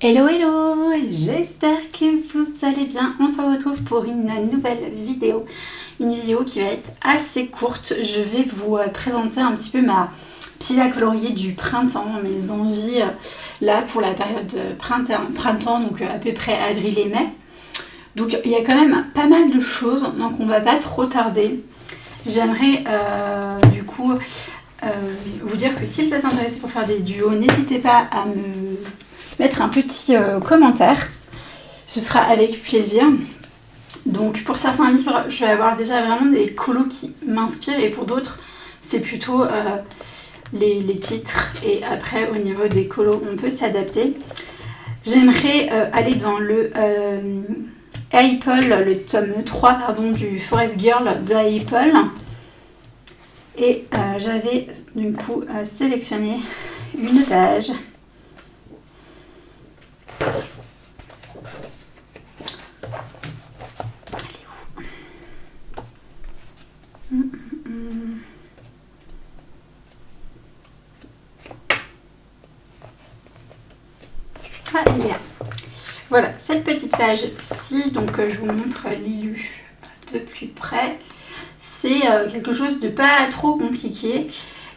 Hello hello, j'espère que vous allez bien. On se retrouve pour une nouvelle vidéo. Une vidéo qui va être assez courte. Je vais vous présenter un petit peu ma pile à colorier du printemps, mes envies là pour la période printemps, donc à peu près avril et mai. Donc il y a quand même pas mal de choses, donc on va pas trop tarder. J'aimerais du coup vous dire que si vous êtes intéressé pour faire des duos, n'hésitez pas à me mettre un petit commentaire, ce sera avec plaisir. Donc pour certains livres, je vais avoir déjà vraiment des colos qui m'inspirent et pour d'autres, c'est plutôt les titres et après au niveau des colos, on peut s'adapter. J'aimerais aller dans le Apple, le tome 3 pardon, du Forest Girl d'Apple. Et j'avais du coup sélectionné une page. Ah, elle est là. Voilà, cette petite page-ci, donc je vous montre l'illu de plus près. C'est quelque chose de pas trop compliqué.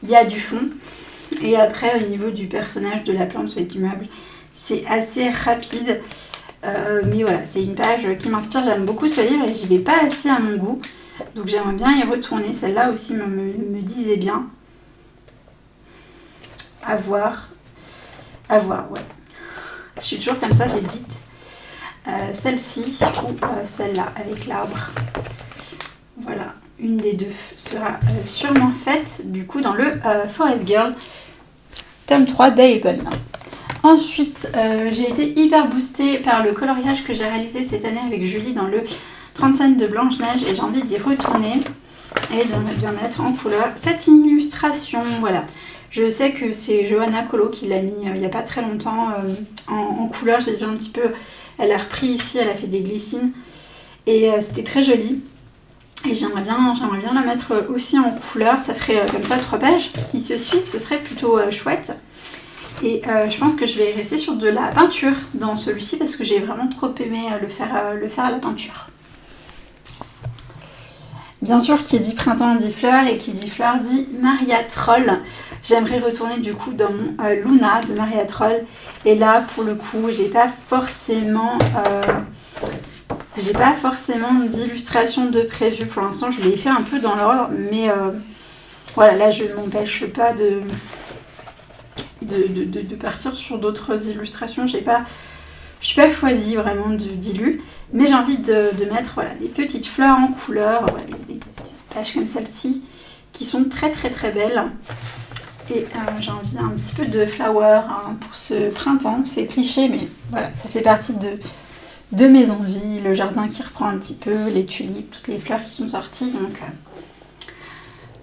Il y a du fond. Et après, au niveau du personnage, de la plante et du meuble, c'est assez rapide. Mais voilà, c'est une page qui m'inspire. J'aime beaucoup ce livre et j'y vais pas assez à mon goût. Donc j'aimerais bien y retourner. Celle-là aussi me disait bien. À voir. À voir, ouais. Je suis toujours comme ça, j'hésite. Celle-ci ou celle-là avec l'arbre. Voilà, une des deux sera sûrement faite du coup dans le Forest Girl tome 3 d'Apple. Ensuite, j'ai été hyper boostée par le coloriage que j'ai réalisé cette année avec Julie dans le 35 de Blanche-Neige et j'ai envie d'y retourner. Et j'aimerais bien mettre en couleur cette illustration, voilà. Je sais que c'est Johanna Colo qui l'a mis il n'y a pas très longtemps en couleur. J'ai vu un petit peu, elle a repris ici, elle a fait des glycines. Et c'était très joli. Et j'aimerais bien la mettre aussi en couleur. Ça ferait comme ça 3 pages qui se suivent. Ce serait plutôt chouette. Et je pense que je vais rester sur de la peinture dans celui-ci parce que j'ai vraiment trop aimé le faire à la peinture. Bien sûr, qui dit printemps dit fleurs et qui dit fleurs dit Maria Troll. J'aimerais retourner du coup dans mon Luna de Maria Troll. Et là, pour le coup, j'ai pas forcément d'illustration de prévu. Pour l'instant, je l'ai fait un peu dans l'ordre, mais voilà, là, je ne m'empêche pas de partir sur d'autres illustrations. Je n'ai pas choisi vraiment d'illu, mais j'ai envie de mettre voilà, des petites fleurs en couleur, voilà, des pages comme celle-ci qui sont très très très belles. Et j'ai envie un petit peu de flower pour ce printemps. C'est cliché, mais voilà, ça fait partie de mes envies. Le jardin qui reprend un petit peu, les tulipes, toutes les fleurs qui sont sorties. Donc,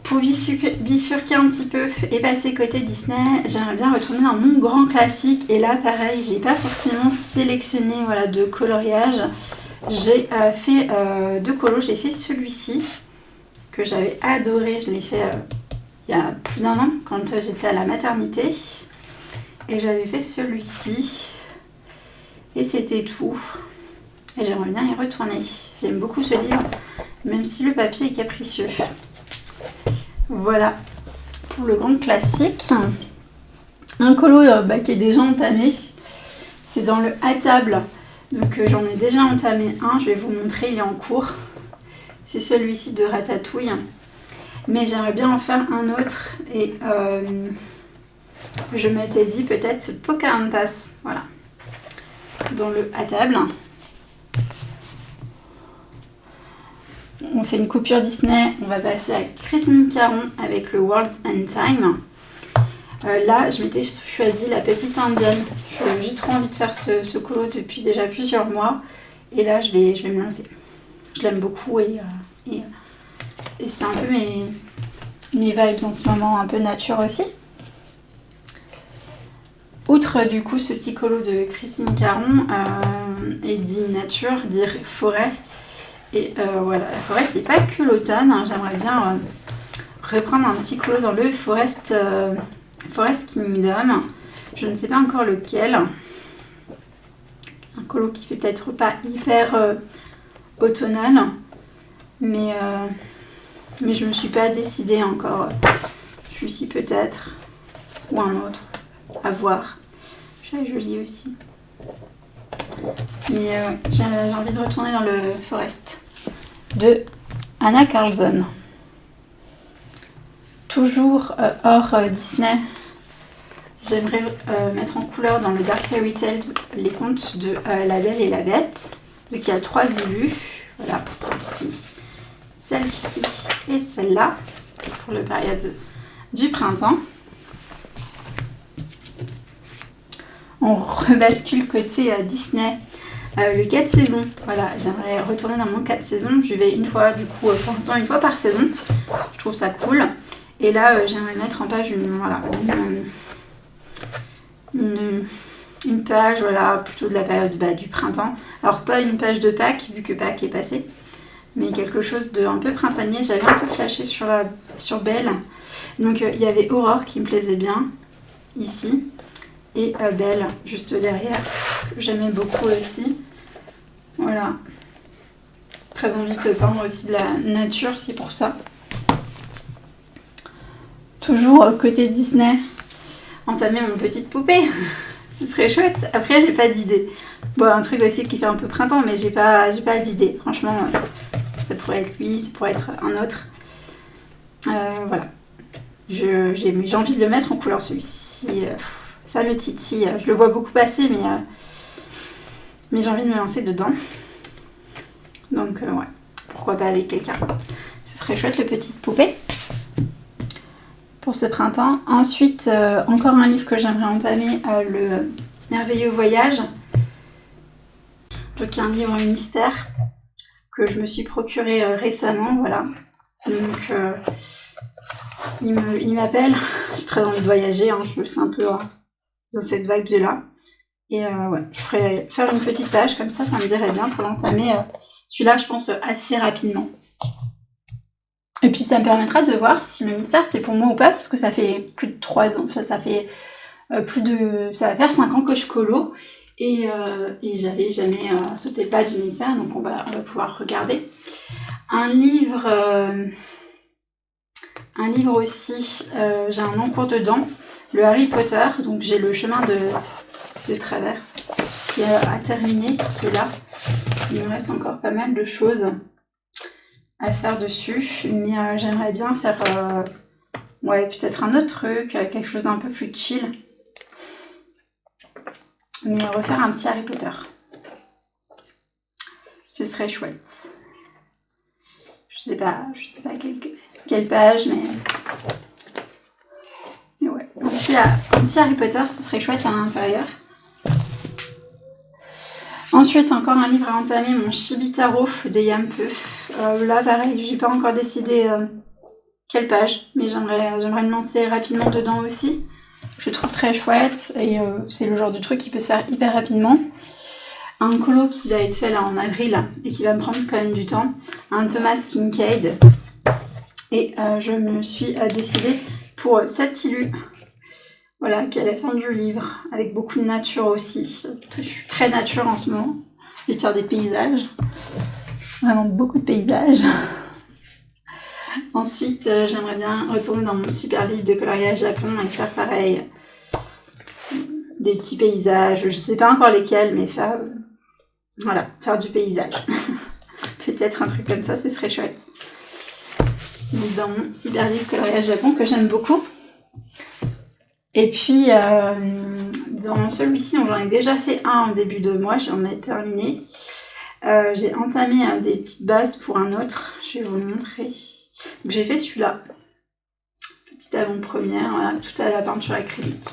pour bifurquer un petit peu et passer côté Disney, j'aimerais bien retourner dans mon grand classique. Et là, pareil, j'ai pas forcément sélectionné voilà, de coloriage. J'ai fait deux colos. J'ai fait celui-ci que j'avais adoré. Je l'ai fait il y a plus d'un an quand j'étais à la maternité. Et j'avais fait celui-ci. Et c'était tout. Et j'aimerais bien y retourner. J'aime beaucoup ce livre, même si le papier est capricieux. Voilà pour le grand classique. Un colo qui est déjà entamé. C'est dans le à table. Donc j'en ai déjà entamé un. Je vais vous montrer, il est en cours. C'est celui-ci de Ratatouille. Mais j'aimerais bien en faire un autre. Et je m'étais dit peut-être Pocahontas. Voilà. Dans le à table. On fait une coupure Disney, on va passer à Christine Caron avec le World's End Time. Là, je m'étais choisi la petite indienne. J'ai trop envie de faire ce colo depuis déjà plusieurs mois. Et là, je vais me lancer. Je l'aime beaucoup et c'est un peu mes vibes en ce moment, un peu nature aussi. Outre du coup ce petit colo de Christine Caron, et dit nature, dire forêt. Et voilà, la forêt, c'est pas que l'automne. Hein. J'aimerais bien reprendre un petit colo dans le Forest Kingdom. Je ne sais pas encore lequel. colo qui fait peut-être pas hyper automnal, mais je me suis pas décidée encore. Celui-ci peut-être, ou un autre, à voir. Très joli aussi. Mais j'ai envie de retourner dans le Forest de Anna Carlson. Toujours hors Disney. J'aimerais mettre en couleur dans le Dark Fairy Tales les contes de La Belle et la Bête. Donc il y a 3 élus. Voilà, celle-ci et celle-là pour la période du printemps. On rebascule côté Disney. Le 4 saisons. Voilà, j'aimerais retourner dans mon 4 saisons. Je vais une fois, du coup, pour l'instant, une fois par saison. Je trouve ça cool. Et là, j'aimerais mettre en page une page, voilà, plutôt de la période du printemps. Alors, pas une page de Pâques, vu que Pâques est passé, mais quelque chose de un peu printanier. J'avais un peu flashé sur Belle. Donc, il y avait Aurore qui me plaisait bien, ici. Et Belle, juste derrière, que j'aimais beaucoup aussi. Voilà. Très envie de peindre aussi de la nature, c'est pour ça. Toujours côté Disney, entamer mon petite poupée. Ce serait chouette. Après, j'ai pas d'idée. Bon, un truc aussi qui fait un peu printemps, mais j'ai pas d'idée. Franchement, ça pourrait être lui, ça pourrait être un autre. Voilà. J'ai envie de le mettre en couleur celui-ci. Ça me titille. Je le vois beaucoup passer, mais j'ai envie de me lancer dedans. Donc, ouais. Pourquoi pas avec quelqu'un. Ce serait chouette, le petite poupée. Pour ce printemps. Ensuite, encore un livre que j'aimerais entamer, Le Merveilleux Voyage. Donc, un livre mystère que je me suis procuré récemment, voilà. Donc, il m'appelle. J'ai très envie de voyager, hein. Je me sens un peu dans cette vibe-là. Et ouais, je ferais faire une petite page comme ça me dirait bien pour l'entamer. Celui-là, je pense, assez rapidement. Et puis ça me permettra de voir si le mystère c'est pour moi ou pas, parce que ça fait plus de 3 ans, enfin ça fait ça va faire 5 ans que je colo, et j'avais jamais sauté le pas du mystère, donc on va pouvoir regarder. Un livre aussi, j'ai un encours dedans, le Harry Potter, donc j'ai le chemin de traverse qui est à terminer, qui est là. Il me reste encore pas mal de choses à faire dessus, mais j'aimerais bien faire ouais, peut-être un autre truc, quelque chose d'un peu plus chill, mais refaire un petit Harry Potter, ce serait chouette. Je sais pas quelle page, mais ouais, un petit Harry Potter, ce serait chouette à l'intérieur. Ensuite, encore un livre à entamer, mon Chibitaro de Yampuff. Là, pareil, j'ai pas encore décidé quelle page, mais j'aimerais me lancer rapidement dedans aussi. Je le trouve très chouette, et c'est le genre de truc qui peut se faire hyper rapidement. Un colo qui va être fait là en avril, et qui va me prendre quand même du temps. Un Thomas Kincaid. Et je me suis décidée pour cette Ilu. Voilà, qui est à la fin du livre, avec beaucoup de nature aussi. Je suis très nature en ce moment. Je vais faire des paysages. Vraiment beaucoup de paysages. Ensuite, j'aimerais bien retourner dans mon super livre de coloriage Japon et faire pareil. Des petits paysages, je sais pas encore lesquels, mais faire du paysage. Peut-être un truc comme ça, ce serait chouette. Donc, dans mon super livre coloriage Japon que j'aime beaucoup. Et puis, dans celui-ci, j'en ai déjà fait un en début de mois, j'en ai terminé. J'ai entamé des petites bases pour un autre, je vais vous le montrer. Donc, j'ai fait celui-là, petite avant-première, voilà, tout à la peinture acrylique.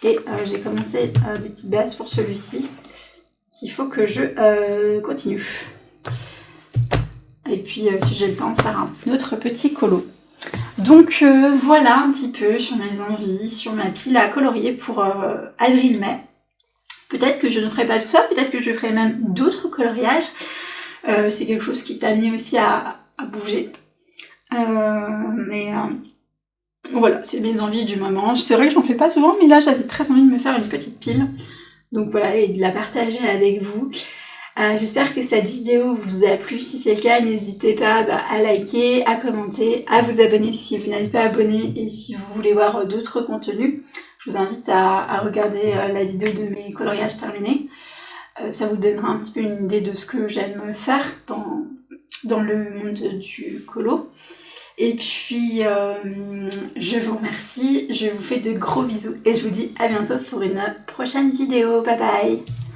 Et j'ai commencé des petites bases pour celui-ci, qu'il faut que je continue. Et puis, si j'ai le temps, de faire un autre petit colo. Donc voilà un petit peu sur mes envies, sur ma pile à colorier pour avril-mai. Peut-être que je ne ferai pas tout ça, peut-être que je ferai même d'autres coloriages. C'est quelque chose qui est amené aussi à bouger. Mais voilà, c'est mes envies du moment. C'est vrai que j'en fais pas souvent, mais là j'avais très envie de me faire une petite pile Donc voilà, et de la partager avec vous. J'espère que cette vidéo vous a plu. Si c'est le cas, n'hésitez pas à liker, à commenter, à vous abonner si vous n'êtes pas abonné et si vous voulez voir d'autres contenus. Je vous invite à regarder la vidéo de mes coloriages terminés. Ça vous donnera un petit peu une idée de ce que j'aime faire dans le monde du colo. Et puis, je vous remercie, je vous fais de gros bisous et je vous dis à bientôt pour une prochaine vidéo. Bye bye!